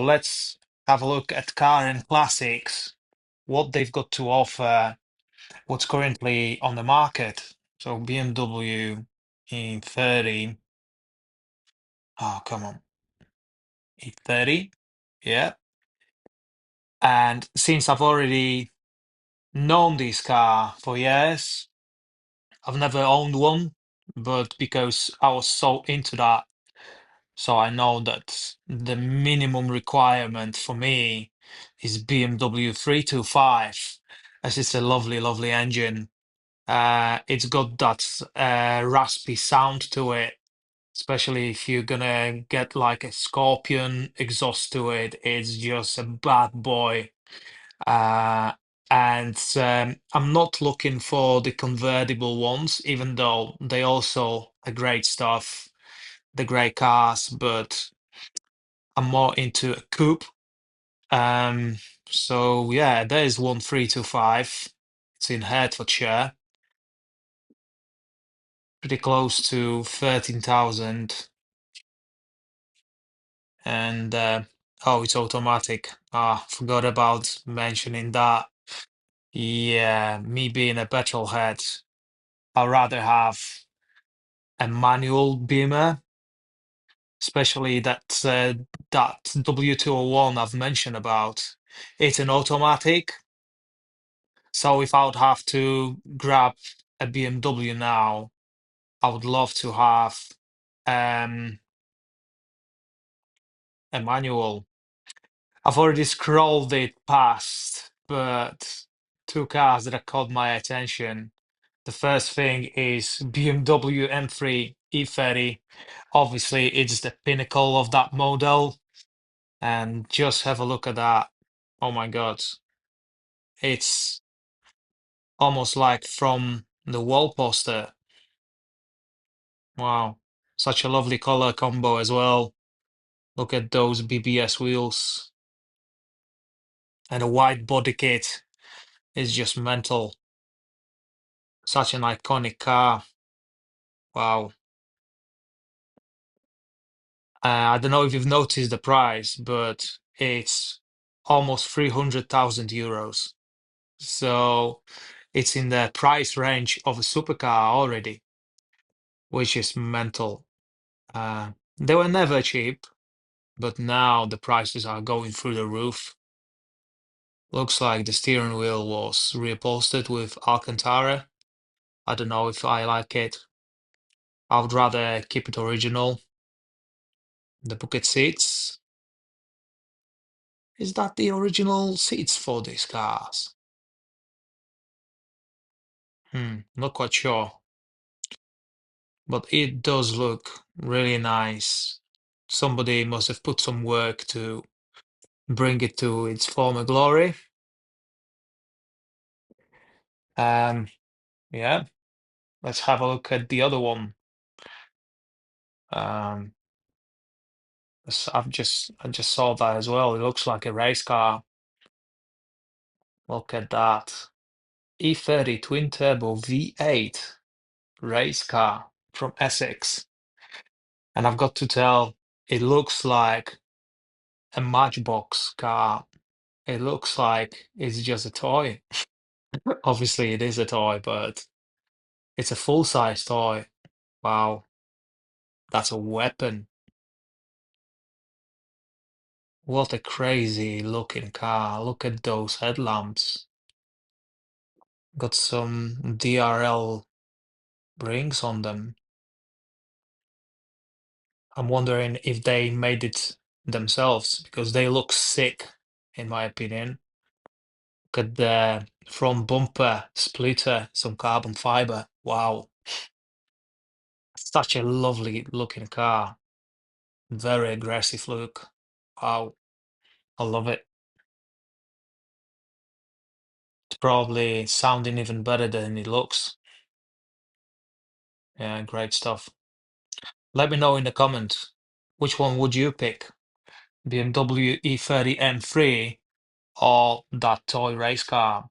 Let's have a look at car and classics, what they've got to offer, what's currently on the market. So BMW E30, oh come on, E30, yeah. And since I've already known this car for years, I've never owned one, but because I was so into that, so I know that the minimum requirement for me is BMW 325, as it's a lovely, lovely engine. It's got that raspy sound to it, especially if you're gonna get like a Scorpion exhaust to it. It's just a bad boy. Uh, and I'm not looking for the convertible ones, even though they also are great stuff, the great cars, but I'm more into a coupe. Um, so yeah, there is one 325. It's in Hertfordshire, pretty close to 13,000. And oh, it's automatic. Ah, forgot about mentioning that. Yeah, me being a petrol head, I'd rather have a manual Beamer, especially that W201 I've mentioned about. It's an automatic, so if I would have to grab a BMW now, I would love to have um, a manual. I've already scrolled it past, but two cars that have caught my attention. The first thing is BMW M3 E30. Obviously, it's the pinnacle of that model. And just have a look at that. Oh my God. It's almost like from the wall poster. Wow. Such a lovely color combo as well. Look at those BBS wheels. And a white body kit is just mental. Such an iconic car. Wow. I don't know if you've noticed the price, but it's almost 300,000 euros. So it's in the price range of a supercar already, which is mental. They were never cheap, but now the prices are going through the roof. Looks like the steering wheel was reupholstered with Alcantara. I don't know if I like it. I would rather keep it original. The bucket seats. Is that the original seats for these cars? Not quite sure, but it does look really nice. Somebody must have put some work to bring it to its former glory. Um, yeah, let's have a look at the other one. Um, I just saw that as well. It looks like a race car. Look at that. E30 twin turbo V8 race car from Essex. And I've got to tell, it looks like a Matchbox car. It looks like it's just a toy. Obviously, it is a toy, but it's a full-size toy. Wow, that's a weapon. What a crazy looking car. Look at those headlamps. Got some DRL rings on them. I'm wondering if they made it themselves because they look sick, in my opinion. Look at the front bumper splitter, some carbon fiber. Wow, such a lovely looking car. Very aggressive look. Wow, I love it. It's probably sounding even better than it looks. Yeah, great stuff. Let me know in the comments, which one would you pick? BMW E30 M3 or that toy race car?